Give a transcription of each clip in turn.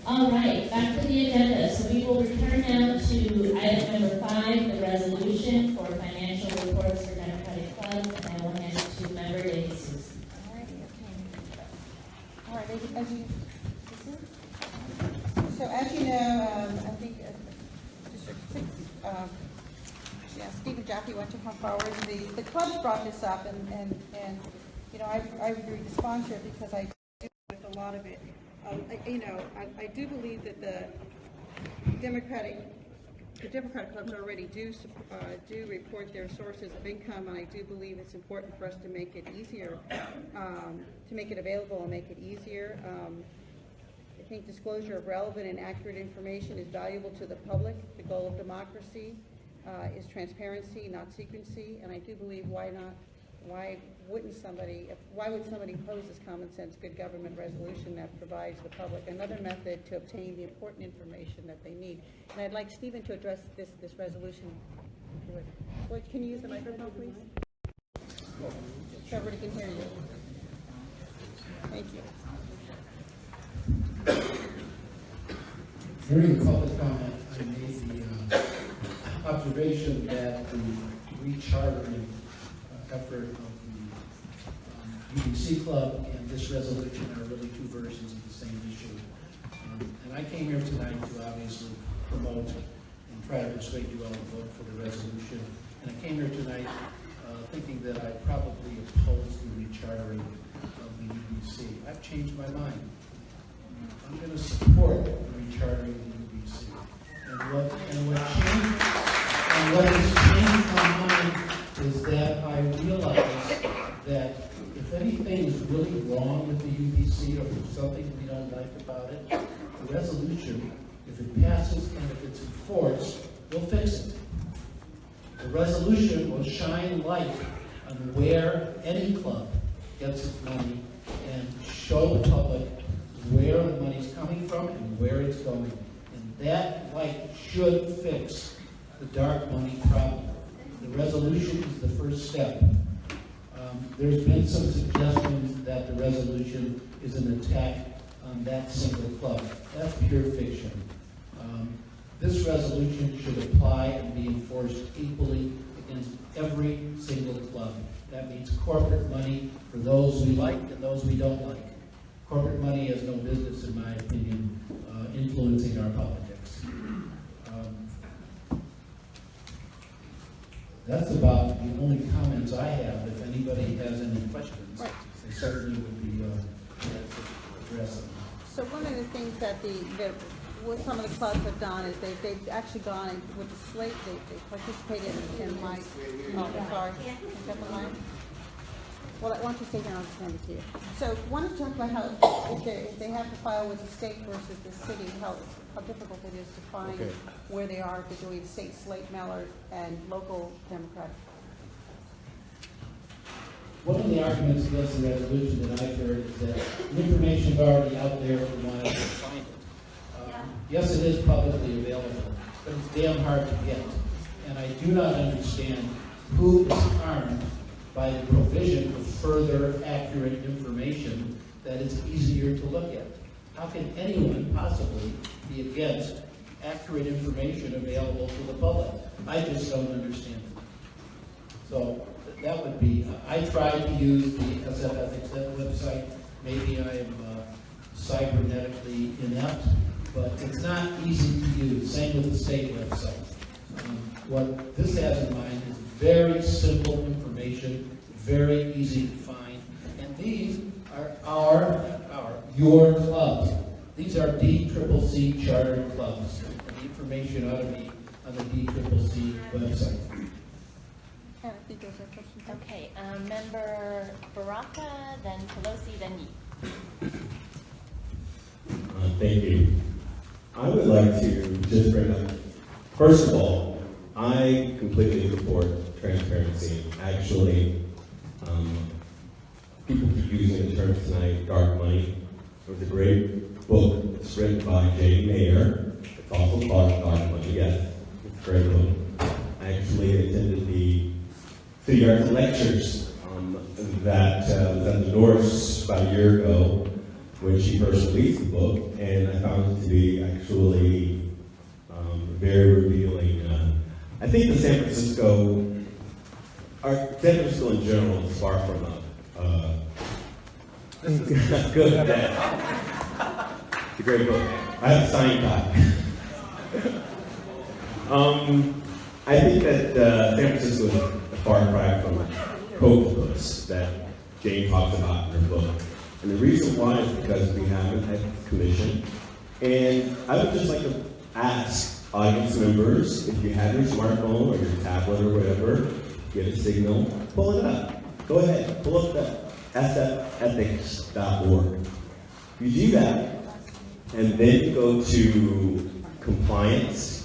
All right, back to the agenda. So we will return now to item number 5, the resolution for financial reports for Democratic clubs, and I will hand it to member Daisy Susan. All right, as you know, I think District 6, Steve and Jackie went to come forward. The clubs brought this up, and you know, I agreed to sponsor it because I do with a lot of it. I do believe that the Democratic clubs already do report their sources of income, and I do believe it's important for us to make it easier, to make it available and make it easier. I think disclosure of relevant and accurate information is valuable to the public. The goal of democracy is transparency, not secrecy, and I do believe why would somebody oppose this common sense good government resolution that provides the public another method to obtain the important information that they need? And I'd like Stephen to address this resolution. Well, can you use the microphone, please? So everybody can hear you. Thank you. During the public comment, I made the observation that the rechartering effort of the UBC Club and this resolution are really two versions of the same issue. And I came here tonight to obviously promote and try to persuade you all to vote for the resolution. And I came here tonight thinking that I probably oppose the rechartering of the UBC. I've changed my mind. I'm going to support the rechartering of the UBC. And what has changed my mind is that I realize that if anything is really wrong with the UBC or if there's something we don't like about it, the resolution, if it passes and if it's enforced, will fix it. The resolution will shine light on where any club gets its money and show the public where the money's coming from and where it's going. And that light should fix the dark money problem. The resolution is the first step. There's been some suggestions that the resolution is an attack on that single club. That's pure fiction. This resolution should apply and be enforced equally against every single club. That means corporate money for those we like and those we don't like. Corporate money has no business, in my opinion, influencing our politics. That's about the only comments I have. If anybody has any questions, they certainly would be glad to address them. So one of the things that what some of the clubs have done is they've actually gone and with the slate, they participated in my, sorry, well, why don't you stay here and I'll just hand it to you. So I want to talk about how if they have to file with the state versus the city, how difficult it is to find where they are if they're doing state slate mailers and local Democratic. One of the arguments against the resolution that I've heard is that the information is already out there if we want to find it. Yes, it is publicly available, but it's damn hard to get. And I do not understand who is harmed by the provision of further accurate information that is easier to look at. How can anyone possibly be against accurate information available to the public? I just don't understand it. So that would be, I tried to use the SF Ethics website. Maybe I am cybernetically inept, but it's not easy to use. Same with the state website. What this has in mind is very simple information, very easy to find, and these are your clubs. These are DCCC chartered clubs. The information ought to be on the DCCC website. I think there's a question. Okay, member Baraka, then Pelosi, then you. Thank you. I would like to just bring up, first of all, I completely support transparency. Actually, people keep using the term tonight, dark money. There was a great book that's written by Jane Mayer. It's also called Dark Money. Yes, it's a great book. I actually attended the City Arts lectures that was at the Norse about a year ago. when she first released the book, and I found it to be actually very revealing. I think the San Francisco in general is far from good at that. It's a great book. I have a signed copy. I think that San Francisco is a far cry from Coke's books that Jane talks about in her book. And the reason why is because we have an ethics commission. And I would just like to ask audience members, if you have your smartphone or your tablet or whatever, get a signal, pull it up. Go ahead, pull up the sfethics.org. You do that, and then you go to compliance,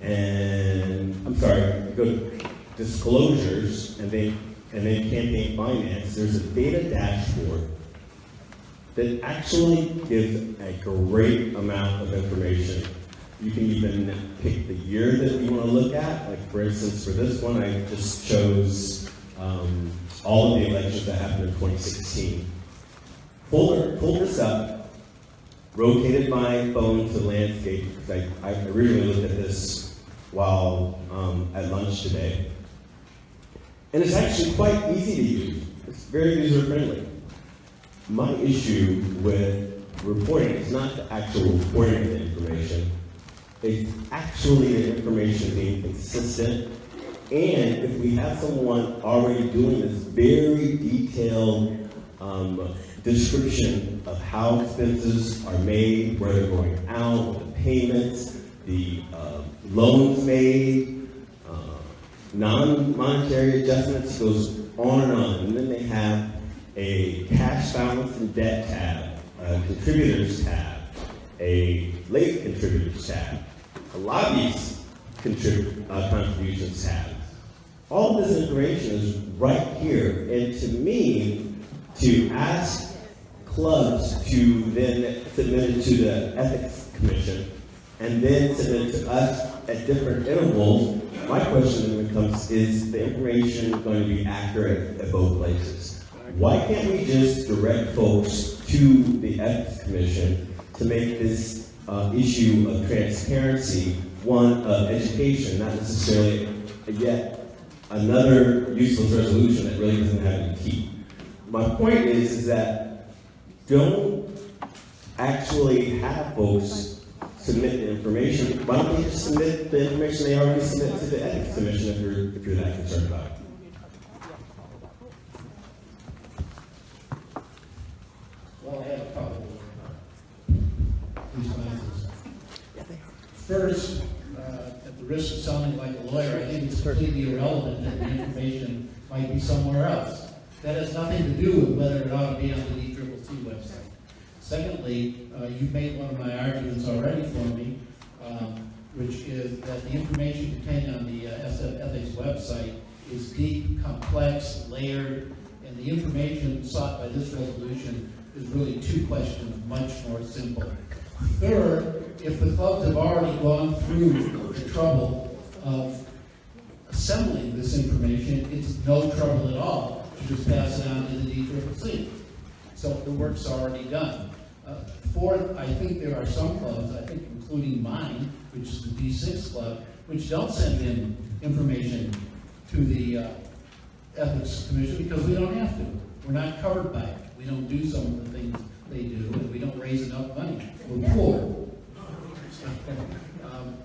and you go to disclosures, and then campaign finance. There's a data dashboard that actually gives a great amount of information. You can even pick the year that you want to look at. Like for instance, for this one, I just chose all of the elections that happened in 2016. Pulled this up, rotated my phone to landscape, because I really looked at this while at lunch today. And it's actually quite easy to use. It's very user-friendly. My issue with reporting is not the actual reporting of the information. It's actually the information being consistent. And if we have someone already doing this very detailed description of how expenses are made, where they're going out, the payments, the loans made, non-monetary adjustments, goes on. And then they have a cash balance and debt tab, a contributors tab, a late contributors tab, a lobbyist contributions tab. All of this information is right here, and to me, to ask clubs to then submit it to the Ethics Commission, and then submit it to us at different intervals, my question then becomes, is the information going to be accurate at both places? Why can't we just direct folks to the Ethics Commission to make this issue of transparency one of education, not necessarily yet another useless resolution that really doesn't have any teeth? My point is that don't actually have folks submit the information. Why don't they just submit the information they already submit to the Ethics Commission if you're that concerned about it? Well, I have a couple of responses. First, at the risk of sounding like a lawyer, I think it's completely irrelevant that the information might be somewhere else. That has nothing to do with whether it ought to be on the DCCC website. Secondly, you've made one of my arguments already for me, which is that the information contained on the SF Ethics website is deep, complex, layered, and the information sought by this resolution is really two questions, much more simple. Third, if the clubs have already gone through the trouble of assembling this information, it's no trouble at all to just pass it on to the DCCC. So the work's already done. Fourth, I think there are some clubs, I think including mine, which is the D6 club, which don't send in information to the Ethics Commission because we don't have to. We're not covered by it. We don't do some of the things they do, and we don't raise enough money. We're poor.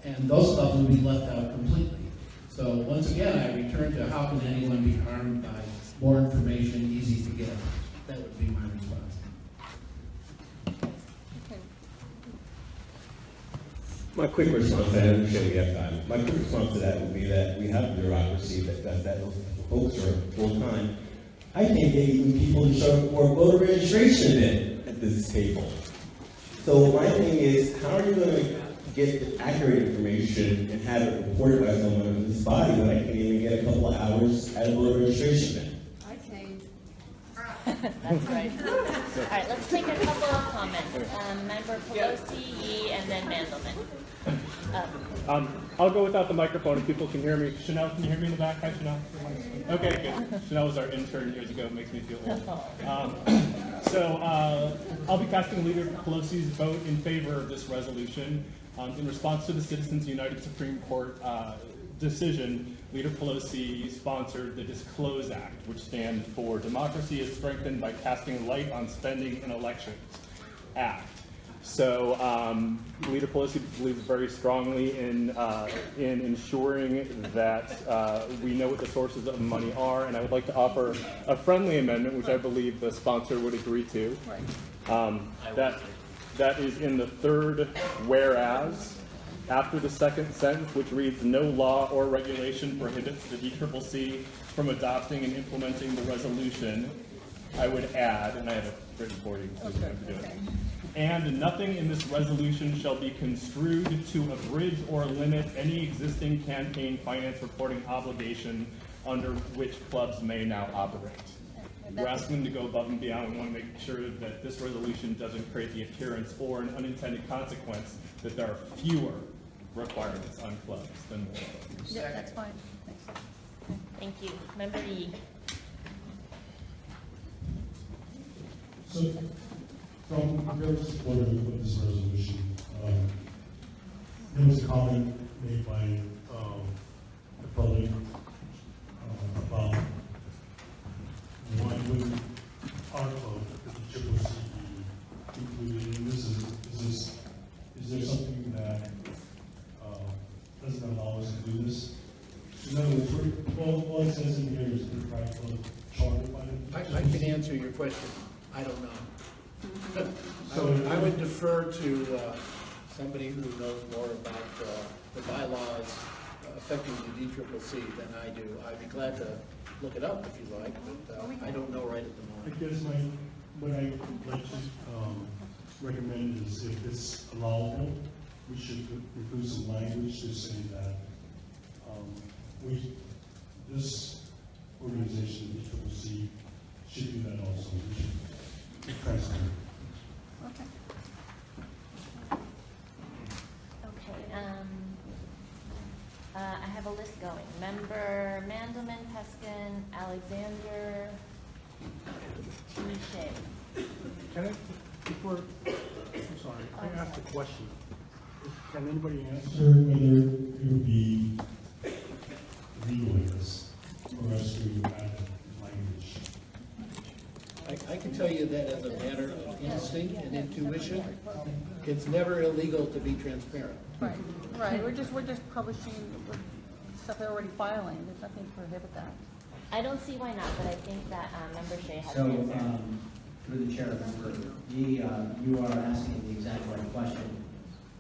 And those clubs will be left out completely. So once again, I return to how can anyone be harmed by more information easy to get? That would be my response. Okay. My quick response, I understand we have time. My quick response to that would be that we have a bureaucracy that does that. Those folks are full-time. I can't get even people to show up for voter registration event at this table. So my thing is, how are you going to get the accurate information and have it reported by someone in this body when I can't even get a couple of hours at a voter registration event? I changed. That's right. All right, let's take a couple of comments. Member Pelosi, Yee, and then Mandelman. I'll go without the microphone if people can hear me. Chanel, can you hear me in the back? Hi, Chanel. Okay, good. Chanel was our intern years ago. It makes me feel old. I'll be casting Leader Pelosi's vote in favor of this resolution. In response to the Citizens United Supreme Court decision, Leader Pelosi sponsored the Disclose Act, which stands for Democracy is Strengthened by Casting Light on Spending in Elections Act. So Leader Pelosi believes very strongly in ensuring that we know what the sources of money are, and I would like to offer a friendly amendment, which I believe the sponsor would agree to. Right. That is in the third whereas, after the second sentence, which reads, "No law or regulation prohibits the DCCC from adopting and implementing the resolution," I would add, and I have it written for you, so you don't have to do it. And nothing in this resolution shall be construed to abridge or limit any existing campaign finance reporting obligation under which clubs may now operate. We're asking them to go above and beyond. We want to make sure that this resolution doesn't create the appearance or an unintended consequence that there are fewer requirements on clubs than more. Yeah, that's fine. Thanks. Thank you. Member Yi. So, from very supportive of this resolution, there was a comment made by the public about why wouldn't our club, the CCC, be included in this? Is there something that doesn't allow us to do this? In other words, all it says in here is the private club chartered by the I can answer your question. I don't know. I would defer to somebody who knows more about the bylaws affecting the DCCC than I do. I'd be glad to look it up if you like, but I don't know right at the I moment. guess what I would like to recommend is if it's allowable, we should include some language to say that this organization, the CCC, should do that also. We should be transparent. Okay. Okay, I have a list going. Member Mandelman, Peskin, Alexander, Touche. Can I, before, I'm sorry, I asked a question. Can anybody answer whether it would be legal, I guess, for us to add language? I can tell you that as a matter of instinct and intuition, it's never illegal to be transparent. Right, right. We're just publishing stuff they're already filing. There's nothing to prohibit that. I don't see why not, but I think that Member Shea has So, an answer. through the chair, member, you are asking the exact right question.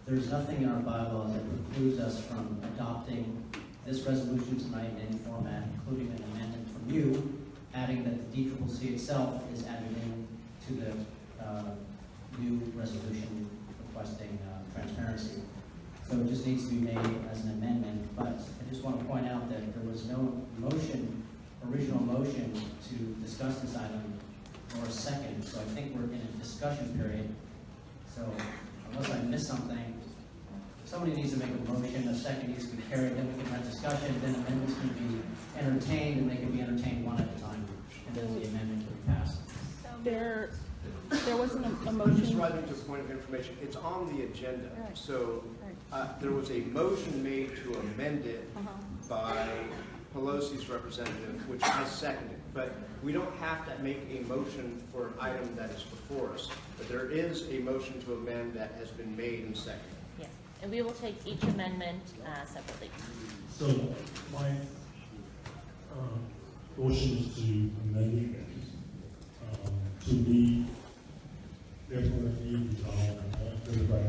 There's nothing in our bylaws that precludes us from adopting this resolution tonight in any format, including an amendment from you, adding that the DCCC itself is added in to the new resolution requesting transparency. So it just needs to be made as an amendment, but I just want to point out that there was no original motion to discuss this item or a second, so I think we're in a discussion period. So unless I missed something, somebody needs to make a motion, a second needs to be carried, then we can have discussion, then amendments can be entertained, and they can be entertained one at a time, and then the amendment will be passed. There wasn't a I'm just motion. writing to a point of information. It's on the agenda. Right. So there was a motion made to amend it by Pelosi's representative, which I seconded. But we don't have to make a motion for an item that is before us. But there is a motion to amend that has been made and seconded. Yes, and we will take each amendment separately. So my motion is to amend it to be, therefore, be resolved, by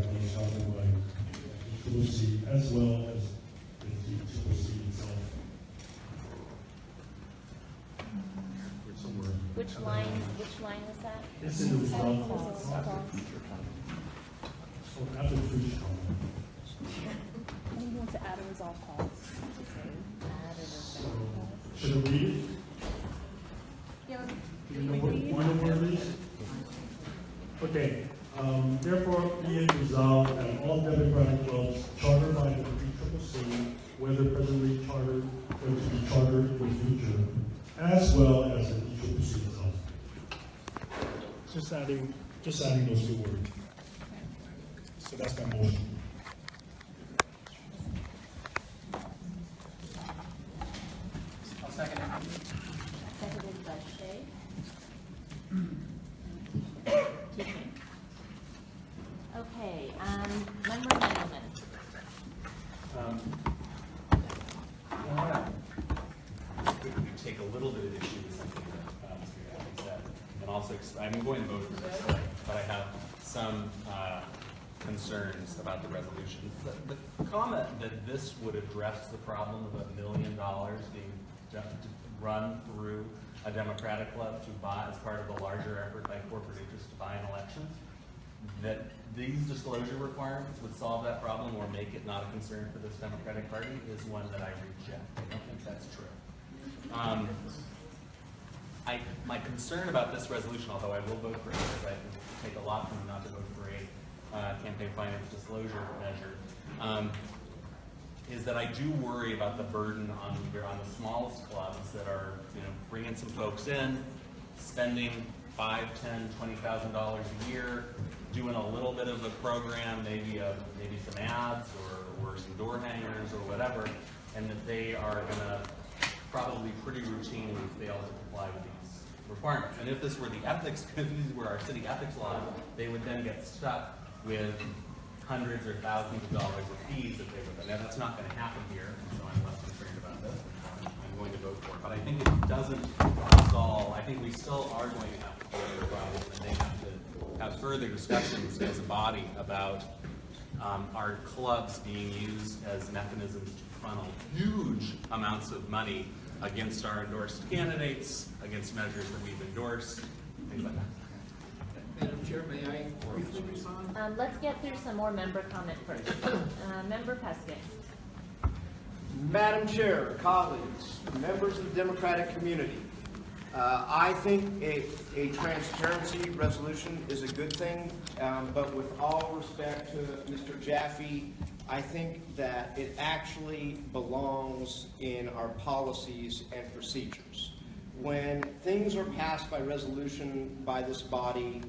the CCC as well as the CCC itself. Somewhere. Which line was that? It's in the resolve. So after the previous one. I think he wants to add a resolve clause. So, should I read it? Yeah, Do you know what it is? Okay, Therefore, be it resolved that all Democratic clubs chartered by the PCCC, whether presently chartered or to be chartered in the future, as well as the PCCC itself. Just adding those two words. So that's my motion. I'll second it. Seconded by Shay. Teaching. Okay, member Engelmann. We take a little bit of issue with something that Mr. Gaddy said, and also, I'm going to vote for this, but I have some concerns about the resolution. The comment that this would address the problem of $1 million being run through a Democratic club to buy as part of a larger effort by corporate interests to buy an election, that these disclosure requirements would solve that problem or make it not a concern for this Democratic Party is one that I reject. I don't think that's true. My concern about this resolution, although I will vote for it because I take a lot from not to vote for a campaign finance disclosure measure, is that I do worry about the burden on the smallest clubs that are, bringing some folks in, spending $5,000, $10,000, $20,000 a year, doing a little bit of a program, maybe some ads or some door hangers or whatever, and that they are going to probably pretty routinely fail to comply with these requirements. And if this were if these were our city ethics law, they would then get stuck with hundreds or thousands of dollars of fees that they would. Now that's not going to happen here, so I'm less concerned about this. I'm going to vote for it, but I think it doesn't solve. I think we still are going to have to deal with the problem, and they have to have further discussions as a body about our clubs being used as mechanisms to funnel huge amounts of money against our endorsed candidates, against measures that we've endorsed, things like that. Madam Chair, may I briefly respond? Let's get through some more member comment first. Member Peskin. Madam Chair, colleagues, members of the Democratic community, I think a transparency resolution is a good thing, but with all respect to Mr. Jaffe, I think that it actually belongs in our policies and procedures. When things are passed by resolution by this body,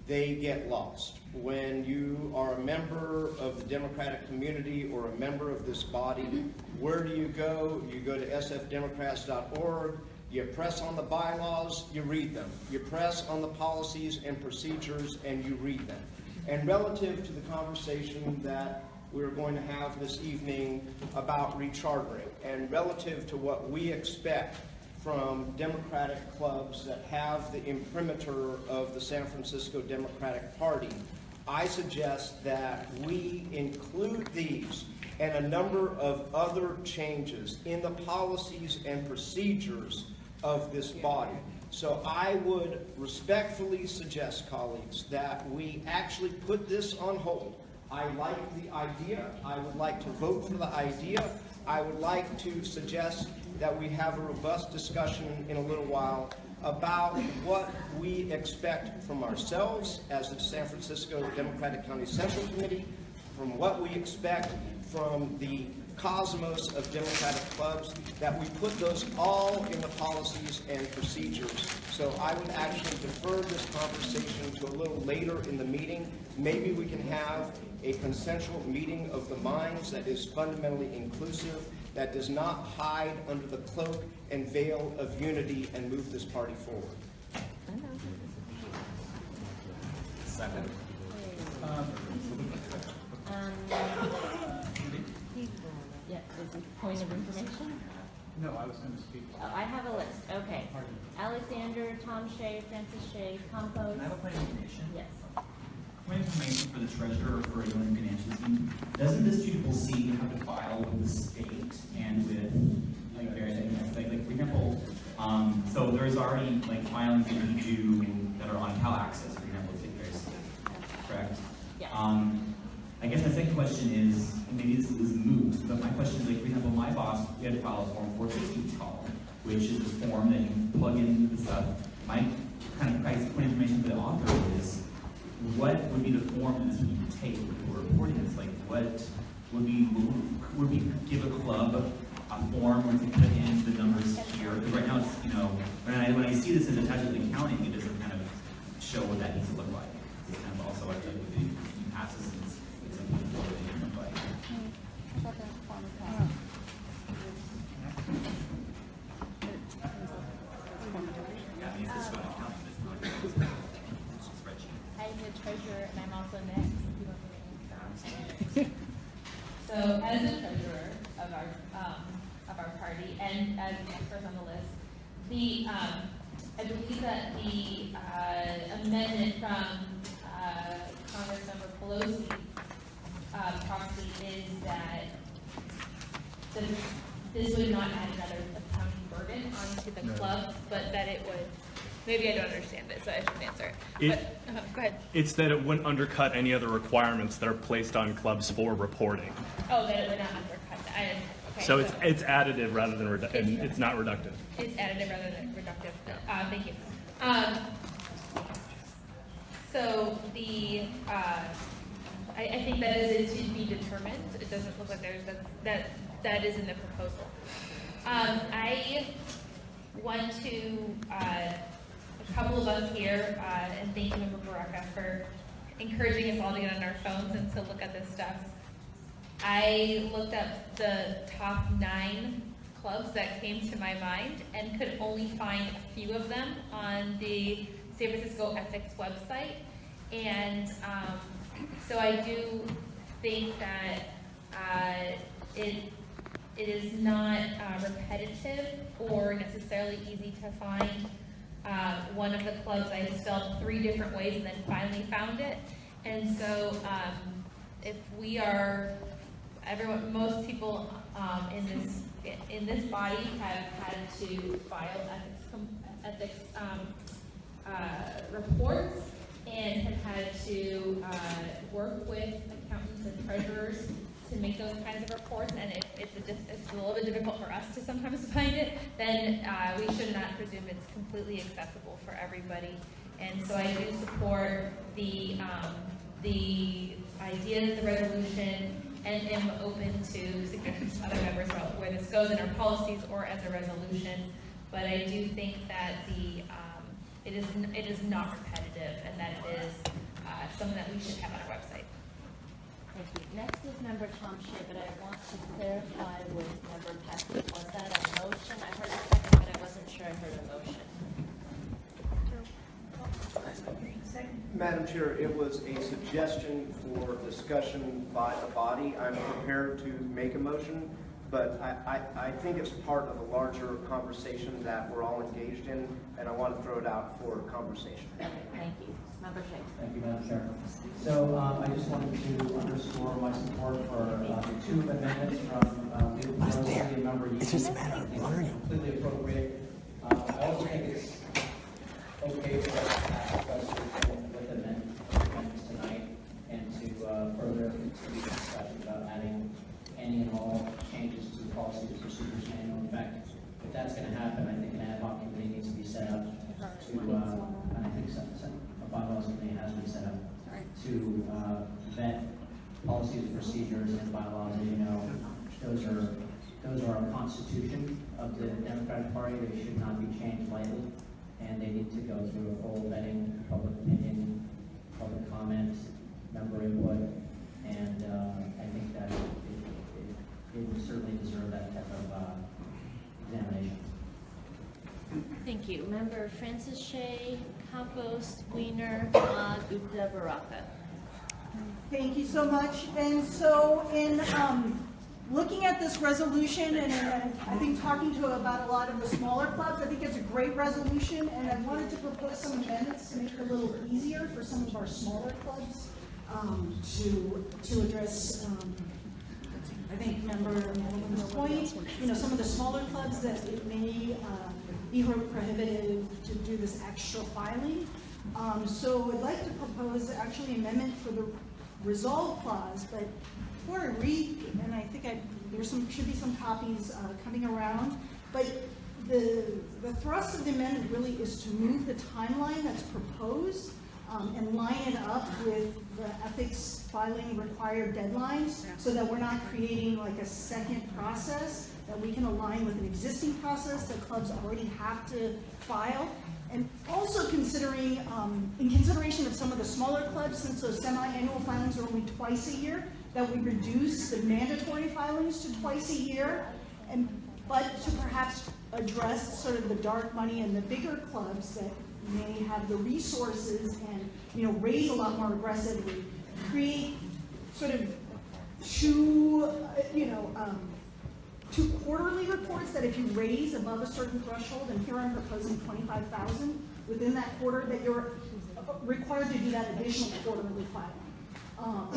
they get lost. When you are a member of the Democratic community or a member of this body, where do you go? You go to sfdemocrats.org, you press on the bylaws, you read them. You press on the policies and procedures, and you read them. And relative to the conversation that we're going to have this evening about rechartering, and relative to what we expect from Democratic clubs that have the imprimatur of the San Francisco Democratic Party, I suggest that we include these and a number of other changes in the policies and procedures of this body. So I would respectfully suggest, colleagues, that we actually put this on hold. I like the idea. I would like to vote for the idea. I would like to suggest that we have a robust discussion in a little while about what we expect from ourselves as the San Francisco Democratic County Central Committee, from what we expect from the cosmos of Democratic clubs, that we put those all in the policies and procedures. So I would actually defer this conversation to a little later in the meeting. Maybe we can have a consensual meeting of the minds that is fundamentally inclusive, that does not hide under the cloak and veil of unity, and move this party forward. Second. Yeah, is it point of information? No, I was going to speak. Oh, I have a list, okay. Alexander, Tom Shea, Francis Shea, Compose. I have a point of information. Yes. Point of information for the treasurer for Illinois Financial Team. Doesn't this CCC have to file with the state and with like various things? Like for example, so there's already like filings that we do that are on Cal Access, for example, correct? Yes. I guess my second question is, maybe this is moot, but my question is, like, for example, my boss, we had to file a Form 460, it's called, which is the form that you plug in the stuff. My kind of point of information for the author is, what would be the form that this would take if we're reporting this? Like, what would we give a club a form where to put in the numbers here? Because right now it's, you know, when I see this in attached to the accounting, it doesn't kind of show what that needs to look like. It's kind of also like the passes and it's a what it can look like. Yeah, it needs to show an accounting, it's not just a spreadsheet. I'm the treasurer and I'm also next. So as the treasurer of our party and as the next person on the list, I believe that the amendment from Congressmember Pelosi proxy is that this would not add another accounting burden onto the club, but that it would. Maybe I don't understand it, so I shouldn't answer it. But, go ahead. It's that it wouldn't undercut any other requirements that are placed on clubs for reporting. Oh, that it would not undercut that. Okay, So it's additive rather than it's not reductive. It's additive rather than reductive. Thank you. So the I think that is to be determined. It doesn't look like there's that is in the proposal. I want to a couple of us here, and thank you, Member Baraka, for encouraging us all to get on our phones and to look at this stuff. I looked up the top 9 clubs that came to my mind and could only find a few of them on the San Francisco Ethics website. And so I do think that it is not repetitive or necessarily easy to find. One of the clubs I spelled 3 different ways and then finally found it. And so if we are, most people in this body have had to file ethics reports and have had to work with accountants and treasurers to make those kinds of reports, and if it's a little bit difficult for us to sometimes find it, then we should not presume it's completely accessible for everybody. And so I do support the idea of the resolution and am open to suggestions from other members about where this goes in our policies or as a resolution. But I do think that it is not repetitive and that it is something that we should have on our website. Thank you. Next is Member Tom Shea, but I want to clarify with Member Patrick. Was that a motion? I heard a second, but I wasn't sure I heard a motion. Madam Chair, it was a suggestion for discussion by the body. I'm prepared to make a motion, but I think it's part of a larger conversation that we're all engaged in, and I want to throw it out for conversation. Okay, thank you. Member Shea. Thank you, Madam Chair. So I just wanted to underscore my support for the 2 amendments from Leader Pelosi and Member Yee. It's just a matter of learning. Completely appropriate. I also think it's okay for us to ask questions with amendments tonight and to further the discussion about adding any and all changes to the policy and procedures manual. In fact, if that's going to happen, I think an ad hoc committee needs to be set up to, and I think some bylaws committee has been set up to vet policies and procedures and bylaws. And, you know, those are our constitution of the Democratic Party. They should not be changed lightly, and they need to go through a full vetting, public opinion, public comment, member input, and I think that it would certainly deserve that type of examination. Thank you. Member Francis Shea, Campos, Wiener, Gupta, Baraka. Thank you so much. And so in looking at this resolution and I think talking to about a lot of the smaller clubs, I think it's a great resolution, and I wanted to propose some amendments to make it a little easier for some of our smaller clubs to address I think Member Madigan's point, you know, some of the smaller clubs that it may be prohibitive to do this extra filing. So I'd like to propose actually an amendment for the resolve clause, but before I read, and I think should be some copies coming around, but the thrust of the amendment really is to move the timeline that's proposed and line it up with the ethics filing required deadlines, so that we're not creating like a second process, that we can align with an existing process that clubs already have to file. And also considering, in consideration of some of the smaller clubs, since those semi-annual filings are only twice a year, that we reduce the mandatory filings to twice a year, but to perhaps address sort of the dark money and the bigger clubs that may have the resources and raise a lot more aggressively, create sort of two quarterly reports that if you raise above a certain threshold, and here I'm proposing 25,000 within that quarter, that you're required to do that additional quarterly filing.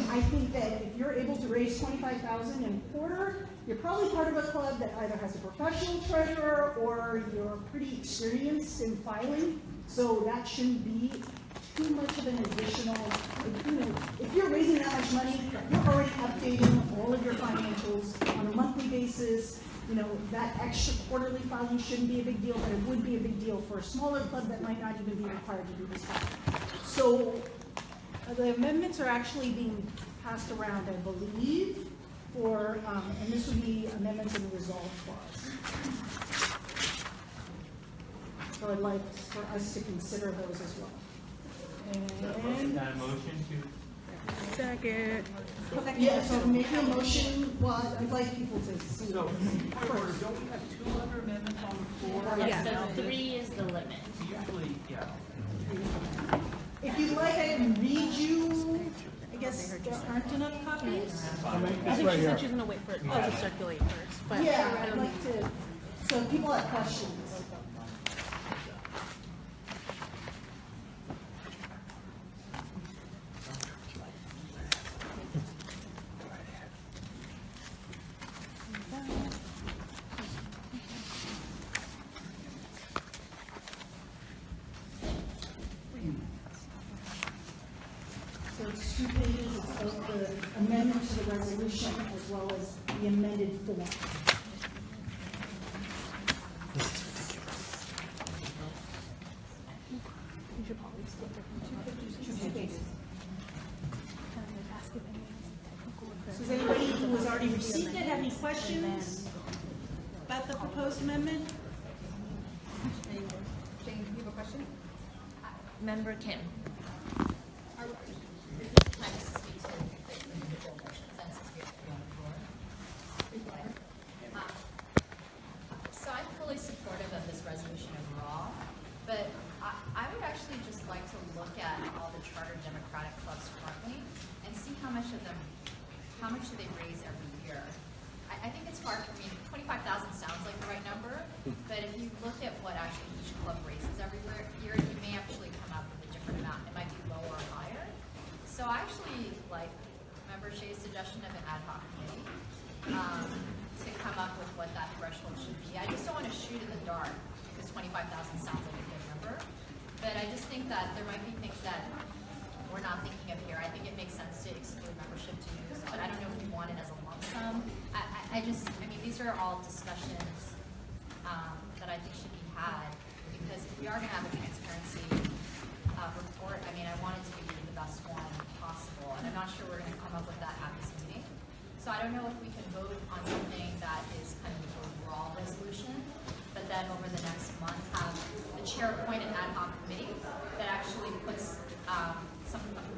I think that if you're able to raise 25,000 in a quarter, you're probably part of a club that either has a professional treasurer or you're pretty experienced in filing, so that shouldn't be too much of an additional, if you're raising that much money, you're already updating all of your financials on a monthly basis. That extra quarterly filing shouldn't be a big deal, but it would be a big deal for a smaller club that might not even be required to do this filing. So the amendments are actually being passed around, I believe, and this would be amendments in the resolve clause. So I'd like for us to consider those as well. And That motion to. Second. yeah, so I'm making a motion. Well, I'd like people to see. So, point of order, don't we have 2 other amendments on the floor? Yes, so 3 is the limit. Usually, yeah. If you'd like, I can read you. I guess there aren't enough copies. I think she said she's gonna wait for it to circulate first, but. Yeah, I'd like to. So if people have questions. So it's 2 pages of the amendment to the resolution as well as the amended form. You should probably split it into 2 pages. So does anybody who has already received it have any questions about the proposed amendment? Jane, do you have a question? Member Kim. Is this time to speak to the individual motion since it's here on the floor? So I'm fully supportive of this resolution overall, but I would actually just like to look at all the chartered Democratic clubs currently and see how much do they raise every year. I think it's hard for me, 25,000 sounds like the right number, but if you look at what actually each club raises every year, you may actually come up with a different amount. It might be lower or higher. So I actually like Member Shea's suggestion of an ad hoc committee to come up with what that threshold should be. I just don't want to shoot in the dark because 25,000 sounds like a good number, but I just think that there might be things that we're not thinking of here. I think it makes sense to exclude membership dues, but I don't know if we want it as a lump sum. I mean, these are all discussions that I think should be had, because if we are going to have a transparency report, I mean, I want it to be the best one possible, and I'm not sure we're going to come up with that at this meeting. So I don't know if we can vote on something that is kind of the overall resolution, but then over the next month have the chair appoint an ad hoc committee that actually puts a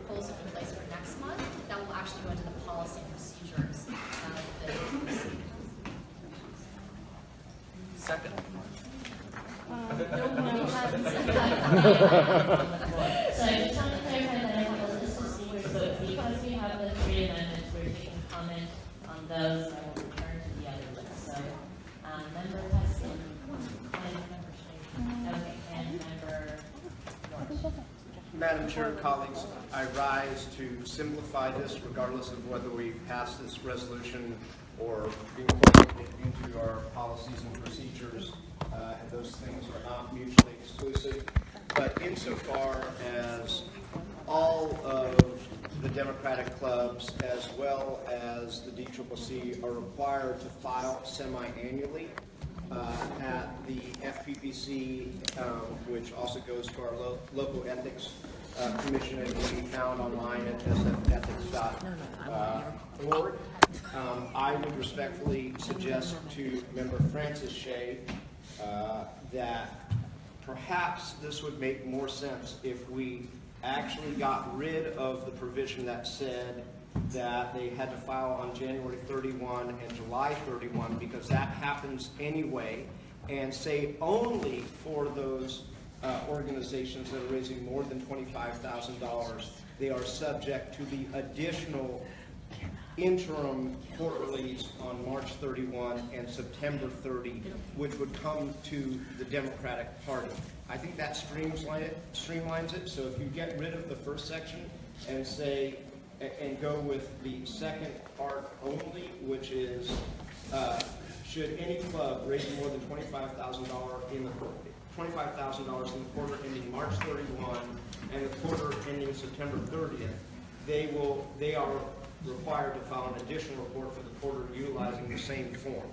proposal in place for next month that will actually go into the policy and procedures of the UBC. Second. So I just want to clarify that I have a list of speakers, but because we have the 3 amendments, we're taking comment on those. I will return to the other list. So, Member Heston, and Member Norris. Madam Chair, colleagues, I rise to simplify this regardless of whether we pass this resolution or incorporate it into our policies and procedures. And those things are not mutually exclusive. But insofar as all of the Democratic clubs as well as the DCCC are required to file semi-annually at the FPPC, which also goes to our local ethics Commission and can be found online at sfethics.org. I would respectfully suggest to Member Francis Shea that perhaps this would make more sense if we actually got rid of the provision that said that they had to file on January 31 and July 31, because that happens anyway, and say only for those organizations that are raising more than $25,000, they are subject to the additional interim quarterlies on March 31 and September 30, which would come to the Democratic Party. I think that streamlines it. So if you get rid of the first section and say, and go with the second part only, which is, should any club raise more than $25,000 in the quarter ending March 31 and the quarter ending September 30th, they are required to file an additional report for the quarter utilizing the same form.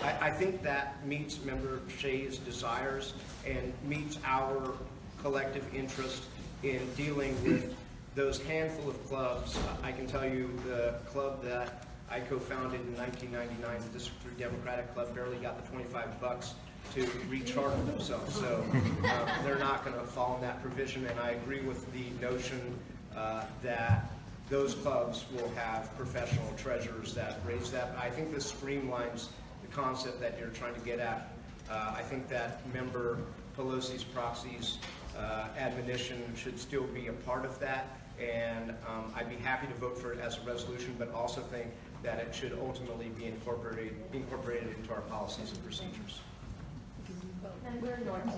I think that meets Member Shea's desires and meets our collective interest in dealing with those handful of clubs. I can tell you the club that I co-founded in 1999, the District 3 Democratic Club, barely got the $25 to recharter themselves. So they're not going to fall in that provision, and I agree with the notion that those clubs will have professional treasurers that raise that. I think this streamlines the concept that you're trying to get at. I think that Member Pelosi's proxies admonition should still be a part of that, and I'd be happy to vote for it as a resolution, but also think that it should ultimately be incorporated into our policies and procedures. Member Norton.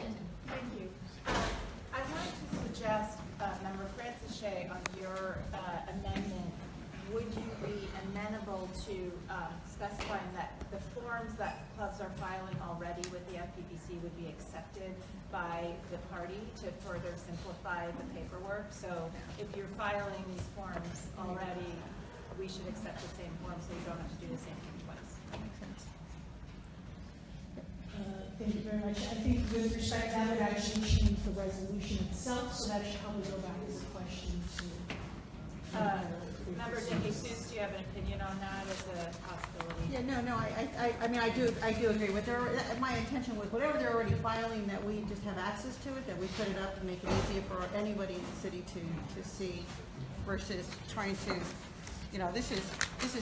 Thank you. I'd like to suggest, Member Francis Shea, on your amendment, would you be amenable to specifying that the forms that clubs are filing already with the FPPC would be accepted by the party to further simplify the paperwork? So if you're filing these forms already, we should accept the same form so you don't have to do the same thing twice. That makes sense. Thank you very much. I think with respect, that would actually change the resolution itself, so that should probably go back as a question to. Member De Jesus, do you have an opinion on that as a possibility? Yeah, no, I mean, I do agree with my intention was whatever they're already filing, that we just have access to it, that we put it up to make it easier for anybody in the city to see, versus trying to, this is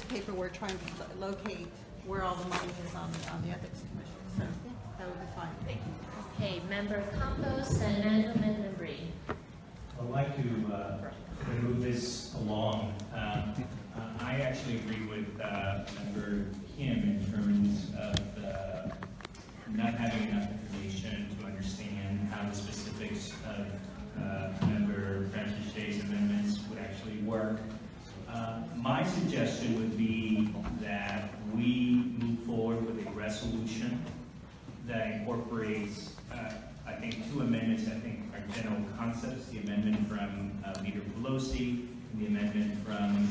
paperwork trying to locate where all the money is on the ethics commission. So that would be fine. Thank you. Okay, Member Campos and then Amendment Bree. I'd like to move this along. I actually agree with Member Kim in terms of not having enough information to understand how the specifics of Member Francis Shea's amendments would actually work. My suggestion would be that we move forward with a resolution that incorporates, I think, two amendments. I think are general concepts: the amendment from Leader Pelosi and the amendment from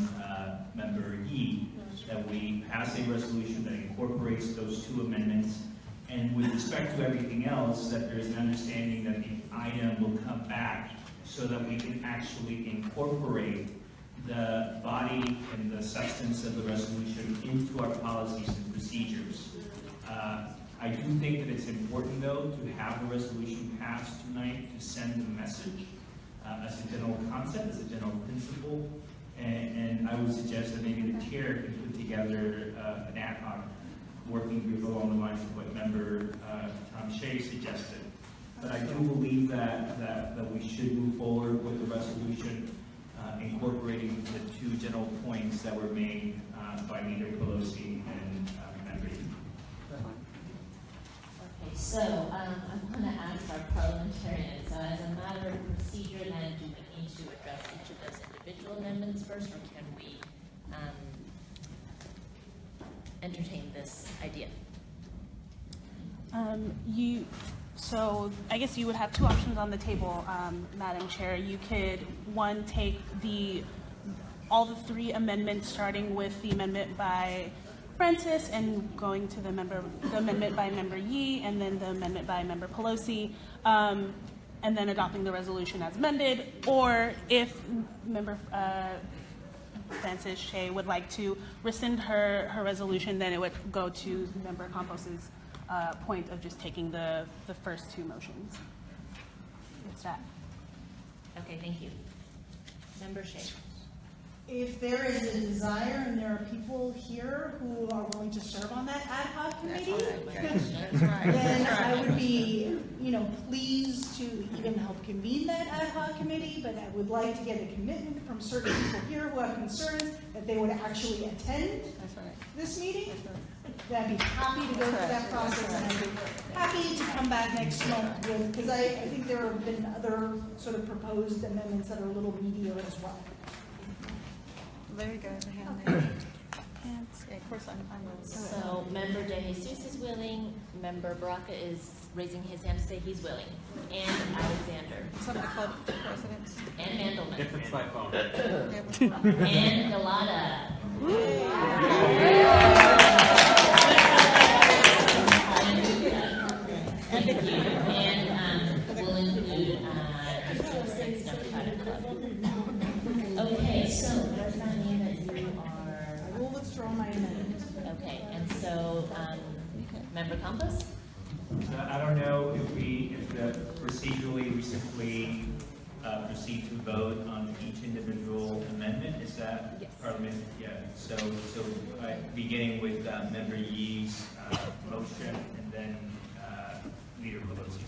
Member Yee. That we pass a resolution that incorporates those two amendments, and with respect to everything else, that there is an understanding that the item will come back so that we can actually incorporate the body and the substance of the resolution into our policies and procedures. I do think that it's important, though, to have the resolution passed tonight to send a message as a general concept, as a general principle, and I would suggest that maybe the chair could put together an ad hoc working group along the lines of what Member Tom Shea suggested. But I do believe that we should move forward with the resolution incorporating the two general points that were made by Leader Pelosi and Member Yee. Okay, so I'm going to ask our parliamentarians, so as a matter of procedure, then do we need to address each of those individual amendments first, or can we entertain this idea? So I guess you would have two options on the table, Madam Chair. You could, one, take all the three amendments, starting with the amendment by Francis and going to the amendment by Member Yee, and then the amendment by Member Pelosi. and then adopting the resolution as amended, or if Member Francis Shea would like to rescind her resolution, then it would go to Member Campos's point of just taking the first two motions. It's that. Okay, thank you. Member Shea. If there is a desire and there are people here who are willing to serve on that ad hoc committee, then I would be, pleased to even help convene that ad hoc committee, but I would like to get a commitment from certain people here who have concerns that they would actually attend this meeting. I'd be happy to go through that process, and I'd be happy to come back next month with, because I think there have been other sort of proposed amendments that are a little meatier as well. There you go, the hand there. Of course, I'm So Member De Jesus is willing, Member Baraka is raising his hand to say he's willing, and Alexander. Some of the club presidents. And Mandelman. Difference by phone. And Galata. Thank you. And we'll include District 6 Democratic Club. Okay, so does that mean that you are? I will withdraw my amendment. Okay, and so Member Campos? I don't know if procedurally we simply proceed to vote on each individual amendment. Is that yes. Parliament? Yeah. So beginning with Member Yee's motion, and then Leader Pelosi.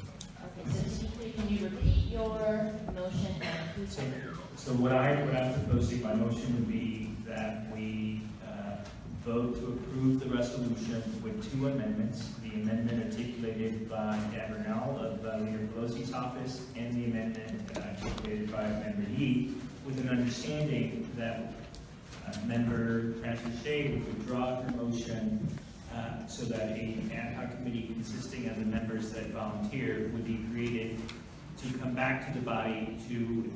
Okay, so to be clear, can you repeat your motion and who's second? So what I'm proposing, my motion would be that we vote to approve the resolution with two amendments. The amendment articulated by Dan Bernal of Leader Pelosi's office, and the amendment articulated by Member Yee, with an understanding that Member Francis Shea would withdraw her motion so that an ad hoc committee consisting of the members that volunteer would be created to come back to the body to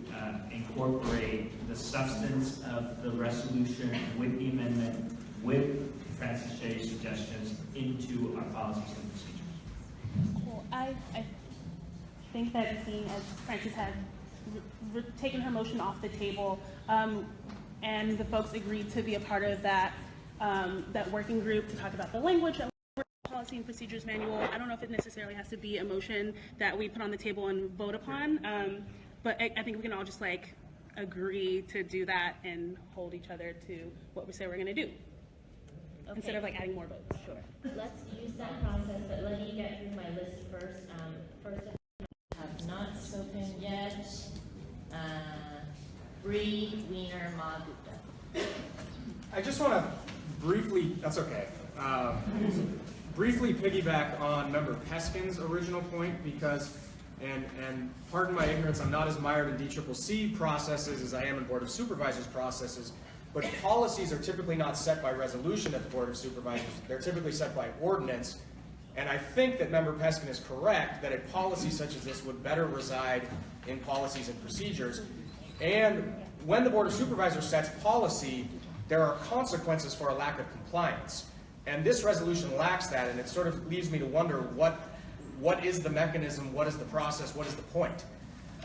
incorporate the substance of the resolution with the amendment, with Francis Shea's suggestions into our policies and procedures. Well, I think that seeing as Francis had taken her motion off the table, and the folks agreed to be a part of that that working group to talk about the language that policy and procedures manual. I don't know if it necessarily has to be a motion that we put on the table and vote upon, but I think we can all just agree to do that and hold each other to what we say we're going to do. Okay. Instead of adding more votes. Sure. Let's use that process, but let me get through my list first. First, I have not spoken yet. Bree, Wiener, Ma, Gupta. I just want to briefly, that's okay, briefly piggyback on Member Peskin's original point, because, and pardon my ignorance, I'm not as mired in DCCC processes as I am in Board of Supervisors processes, but policies are typically not set by resolution at the Board of Supervisors. They're typically set by ordinance. And I think that Member Peskin is correct that a policy such as this would better reside in policies and procedures. And when the Board of Supervisors sets policy, there are consequences for a lack of compliance. And this resolution lacks that, and it sort of leaves me to wonder what is the mechanism, what is the process, what is the point?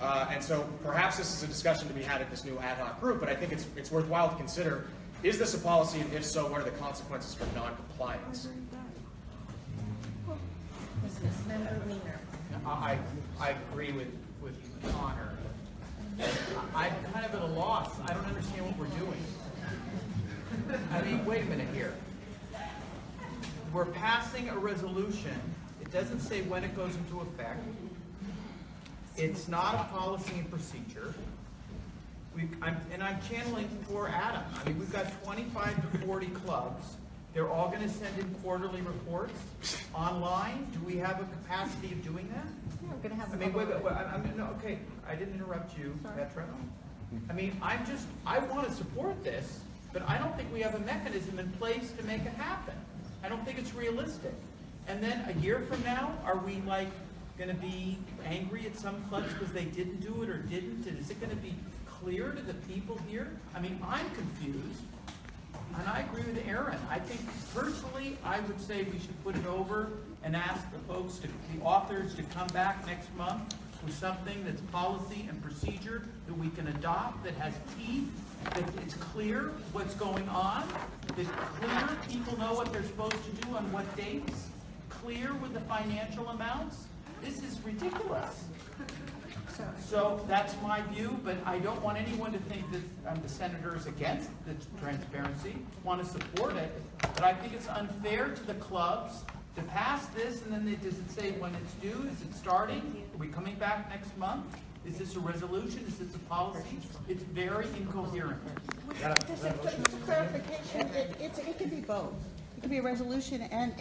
And so perhaps this is a discussion to be had at this new ad hoc group, but I think it's worthwhile to consider, is this a policy, and if so, what are the consequences for non-compliance? I agree with Connor. I'm kind of at a loss. I don't understand what we're doing. I mean, wait a minute here. We're passing a resolution. It doesn't say when it goes into effect. It's not a policy and procedure. I'm channeling for Adam. I mean, we've got 25 to 40 clubs. They're all going to send in quarterly reports online. Do we have a capacity of doing that? Yeah, we're going to have. I mean, wait, no, okay. I didn't interrupt you, Petra. I mean, I want to support this, but I don't think we have a mechanism in place to make it happen. I don't think it's realistic. And then a year from now, are we going to be angry at some clubs because they didn't do it or didn't? And is it going to be clear to the people here? I mean, I'm confused. And I agree with Aaron. I think personally, I would say we should put it over and ask the folks, the authors, to come back next month with something that's policy and procedure that we can adopt, that has teeth, that it's clear what's going on, that clear people know what they're supposed to do on what dates, clear with the financial amounts. This is ridiculous. So that's my view, but I don't want anyone to think that the senator is against the transparency, want to support it, but I think it's unfair to the clubs to pass this, and then does it say when it's due? Is it starting? Are we coming back next month? Is this a resolution? Is this a policy? It's very incoherent. Just a clarification, it could be both. It could be a resolution and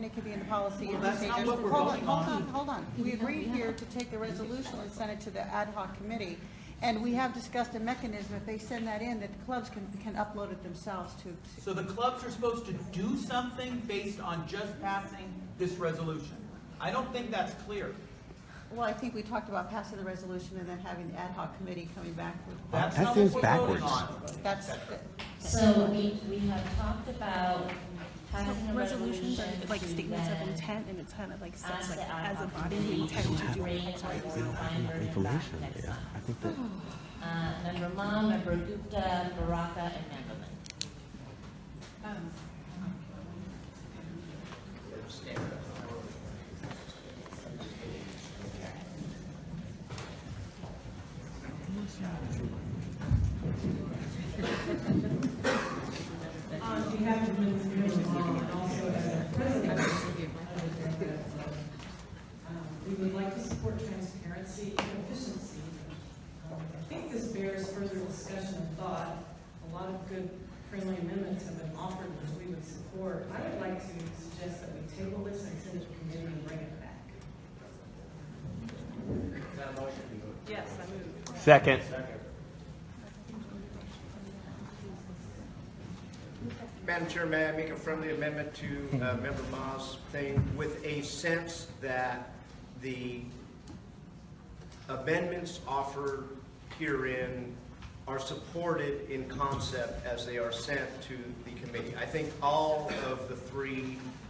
it could be in the policy and Well, that's not procedures. what we're voting on. Hold on. We agreed here to take the resolution and send it to the ad hoc committee. And we have discussed a mechanism, if they send that in, that the clubs can upload it themselves to. So the clubs are supposed to do something based on just passing this resolution. I don't think that's clear. Well, I think we talked about passing the resolution and then having the ad hoc committee coming back with. That's not what we're voting on. That's. So we have talked about passing a Resolutions resolution are like to statements of then intent, and it's kind of like says ask like the ad as a hoc body we committee intend to do bring X, Y, a Z. signed version back next month. Member Mom, Member Gupta, Baraka, and Mandelman. On behalf of Ms. Mom and also as president of the we would like to support transparency and efficiency. I think this bears further discussion and thought. A lot of good friendly amendments have been offered which we would support. I would like to suggest that we table this and send it to committee and bring it back. Is that a motion? Yes, I move. Second. Madam Chair, may I make a friendly amendment to Member Ma's thing with a sense that the amendments offered herein are supported in concept as they are sent to the committee. I think all of the three